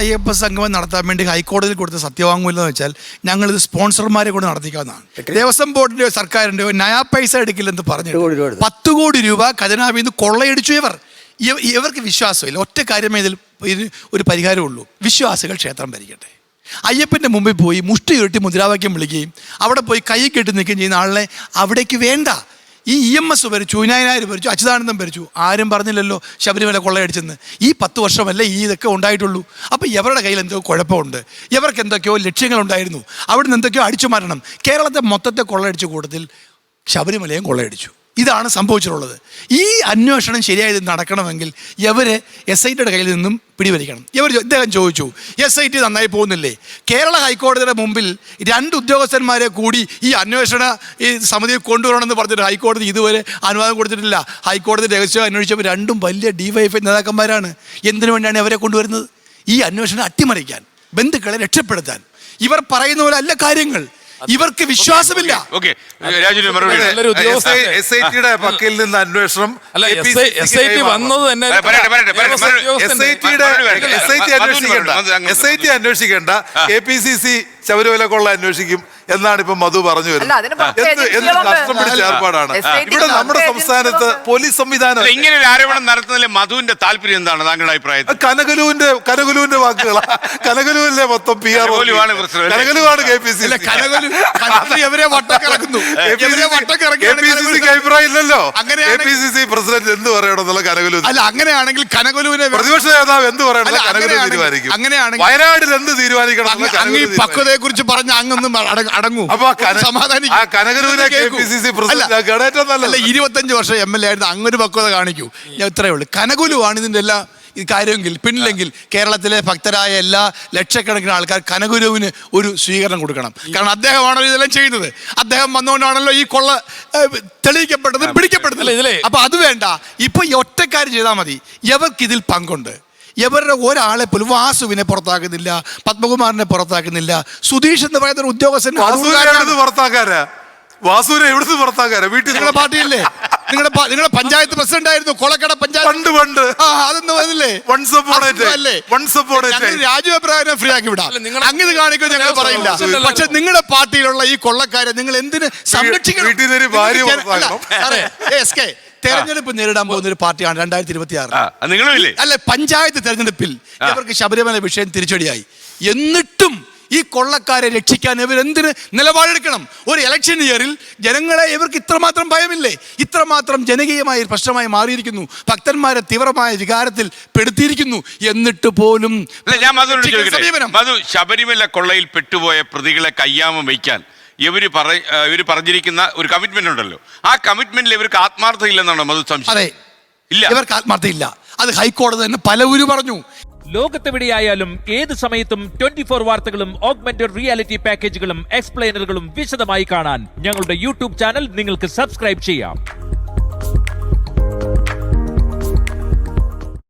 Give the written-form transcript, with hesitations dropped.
അയ്യപ്പ സംഗമം നടത്താൻ വേണ്ടി ഹൈക്കോടതിയിൽ കൊടുത്ത സത്യവാങ്മൂലം എന്ന് വെച്ചാൽ ഞങ്ങളിത് സ്പോൺസർമാരെ കൊണ്ട് നടത്തിക്കാവുന്നതാണ്. ദേവസ്വം ബോർഡിൻ്റെയോ സർക്കാരിൻ്റെയോ നയാ പൈസ എടുക്കില്ലെന്ന് പറഞ്ഞു 10 കോടി രൂപ ഖജനാവിൽ നിന്ന് കൊള്ളയടിച്ചു. ഇവർക്ക് വിശ്വാസമില്ല. ഒറ്റ കാര്യമേ ഇതിൽ ഒരു പരിഹാരമുള്ളൂ. വിശ്വാസികൾ ക്ഷേത്രം ഭരിക്കട്ടെ. അയ്യപ്പൻ്റെ മുമ്പിൽ പോയി മുഷ്ടി ഉരുട്ടി മുദ്രാവാക്യം വിളിക്കുകയും അവിടെ പോയി കൈ കെട്ടി നിൽക്കുകയും ചെയ്യുന്ന ആളിനെ അവിടേക്ക് വേണ്ട. ഈ EMS ഭരിച്ചു, വിനായനായർ ഭരിച്ചു, അച്യുതാനന്ദൻ ഭരിച്ചു, ആരും പറഞ്ഞില്ലല്ലോ ശബരിമല കൊള്ളയടിച്ചെന്ന്. ഈ 10 വർഷമല്ലേ ഇതൊക്കെ ഉണ്ടായിട്ടുള്ളൂ. അപ്പോൾ ഇവരുടെ കയ്യിൽ എന്തോ കുഴപ്പമുണ്ട്, ഇവർക്ക് എന്തൊക്കെയോ ലക്ഷ്യങ്ങളുണ്ടായിരുന്നു, അവിടുന്ന് എന്തൊക്കെയോ അടിച്ചു മാറ്റണം. കേരളത്തെ മൊത്തത്തെ കൊള്ളയടിച്ച കൂട്ടത്തിൽ ശബരിമലയും കൊള്ളയടിച്ചു. ഇതാണ് സംഭവിച്ചിട്ടുള്ളത്. ഈ അന്വേഷണം ശരിയായത് നടക്കണമെങ്കിൽ ഇവര് SIT കയ്യിൽ നിന്നും പിടിവലിക്കണം. ഇദ്ദേഹം ചോദിച്ചു, SIT നന്നായി പോകുന്നില്ലേ? കേരള ഹൈക്കോടതിയുടെ മുമ്പിൽ 2 ഉദ്യോഗസ്ഥന്മാരെ കൂടി ഈ അന്വേഷണ സമിതിയിൽ കൊണ്ടുവരണമെന്ന് പറഞ്ഞിട്ട് ഹൈക്കോടതി ഇതുവരെ അനുവാദം കൊടുത്തിട്ടില്ല. ഹൈക്കോടതി രഹസ്യം അന്വേഷിച്ചപ്പോൾ 2 വലിയ DYFI നേതാക്കന്മാരാണ്. എന്തിനു വേണ്ടിയാണ് അവരെ കൊണ്ടുവരുന്നത്? ഈ അന്വേഷണം അട്ടിമറിക്കാൻ, ബന്ധുക്കളെ രക്ഷപ്പെടുത്താൻ. ഇവർ പറയുന്ന പോലെ അല്ല കാര്യങ്ങൾ. ഇവർക്ക് വിശ്വാസമില്ല. SITയുടെ പക്കൽ നിന്ന് അന്വേഷണം SIT അന്വേഷിക്കേണ്ട KPCC ശബരിമല കൊള്ള അന്വേഷിക്കും എന്നാണ് ഇപ്പൊ മധു പറഞ്ഞു വരുന്നത്. എന്ത് കഷ്ടം പിടിച്ച ഏർപ്പാടാണ് ഇവിടെ നമ്മുടെ സംസ്ഥാനത്ത് പോലീസ് സംവിധാനം. ഇങ്ങനെ ഒരു ആരോപണം നടത്തുന്നതിൽ മധുവിന്റെ താല്പര്യം എന്താണ് താങ്കളുടെ അഭിപ്രായത്തിൽ? കനകലുവിന്റെ വാക്കുകളാ. കനകലുവിലെ മൊത്തം PR കനകലുവാണ് KPCC. KPCCക്ക് അഭിപ്രായം ഇല്ലല്ലോ. KPCC പ്രസിഡന്റ് എന്ത് പറയണമെന്നുള്ള കനകലു. അല്ല, അങ്ങനെയാണെങ്കിൽ കനകലുവിനെ പ്രതിപക്ഷ നേതാവ് എന്ത് പറയണം കനകലു തീരുമാനിക്കും. അങ്ങനെയാണെങ്കിൽ വയനാട്ടിൽ എന്ത് തീരുമാനിക്കണം പക്വതയെ കുറിച്ച് പറഞ്ഞ അങ്ങൊന്നും അടങ്ങും. കനകലുവിനെ KPCC പ്രസിഡന്റ് 25 വർഷം MLA ആയിരുന്നു. അങ്ങൊരു പക്വത കാണിക്കൂ. ഇത്രയേ ഉള്ളൂ. കനകുലുവാണ് ഇതിൻ്റെ എല്ലാ കാര്യമെങ്കിൽ പിന്നില്ലെങ്കിൽ കേരളത്തിലെ ഭക്തരായ എല്ലാ ലക്ഷക്കണക്കിന് ആൾക്കാർ കനകുരുവിന് ഒരു സ്വീകരണം കൊടുക്കണം. കാരണം അദ്ദേഹമാണല്ലോ ഇതെല്ലാം ചെയ്യുന്നത്. അദ്ദേഹം വന്നുകൊണ്ടാണല്ലോ ഈ കൊള്ള തെളിയിക്കപ്പെട്ടത്, പിടിക്കപ്പെടുന്നത്. അപ്പൊ അത് വേണ്ട. ഇപ്പൊ ഈ ഒറ്റക്കാര്യം ചെയ്താൽ മതി. ഇവർക്കിതിൽ പങ്കുണ്ട്. ഇവരുടെ ഒരാളെ പോലും വാസുവിനെ പുറത്താക്കുന്നില്ല, പത്മകുമാറിനെ പുറത്താക്കുന്നില്ല, സുധീഷ് എന്ന് പറയുന്ന ഒരു ഉദ്യോഗസ്ഥൻ വാസുവിനെ എവിടുന്ന് പുറത്താക്കാരാ? വീട്ടിൽ നിങ്ങളുടെ പാർട്ടിയല്ലേ? നിങ്ങളുടെ പഞ്ചായത്ത് പ്രസിഡന്റ് ആയിരുന്നു കൊളക്കട പഞ്ചായത്ത്. അതൊന്നും വന്നില്ലേ? രാജുവെബ്രാഹിമിനെ ഫ്രീ ആക്കി വിടാം. അങ്ങനെ കാണിക്കും ഞങ്ങൾ പറയില്ല. പക്ഷെ നിങ്ങളുടെ പാർട്ടിയിലുള്ള ഈ കൊള്ളക്കാരെ നിങ്ങൾ എന്തിന് സംരക്ഷിക്കണം? തെരഞ്ഞെടുപ്പ് നേരിടാൻ പോകുന്ന ഒരു പാർട്ടിയാണ് 2026. അല്ലെ, പഞ്ചായത്ത് തെരഞ്ഞെടുപ്പിൽ ഇവർക്ക് ശബരിമല വിഷയം തിരിച്ചടിയായി. എന്നിട്ടും ഈ കൊള്ളക്കാരെ രക്ഷിക്കാൻ ഇവർ എന്തിന് നിലപാടെടുക്കണം? ഒരു ഇലക്ഷൻ ഇയറിൽ ജനങ്ങളെ ഇവർക്ക് ഇത്രമാത്രം ഭയമില്ലേ? ഇത്രമാത്രം ജനകീയമായ പ്രശ്നമായി മാറിയിരിക്കുന്നു. ഭക്തന്മാരെ തീവ്രമായ വികാരത്തിൽ പെടുത്തിയിരിക്കുന്നു. എന്നിട്ട് പോലും ശബരിമല കൊള്ളയിൽ പെട്ടുപോയ പ്രതികളെ കയ്യാമം വയ്ക്കാൻ ഇവര് പറഞ്ഞിരിക്കുന്ന ഒരു കമ്മിറ്റ്മെന്റ് ഉണ്ടല്ലോ. ആ കമ്മിറ്റ്മെന്റിൽ ഇവർക്ക് ആത്മാർത്ഥത ഇല്ലെന്നാണോ മധു സംശയം? അതെ, ഇല്ല, ഇവർക്ക് ആത്മാർത്ഥയില്ല. അത് ഹൈക്കോടതി തന്നെ പലവരും പറഞ്ഞു. ലോകത്തെവിടെയായാലും ഏത് സമയത്തും 24 വാർത്തകളും ഓഗ്മെന്റഡ് റിയാലിറ്റി പാക്കേജുകളും എക്സ്പ്ലെയിനറുകളും വിശദമായി കാണാൻ ഞങ്ങളുടെ YouTube ചാനൽ നിങ്ങൾക്ക് സബ്സ്ക്രൈബ് ചെയ്യാം.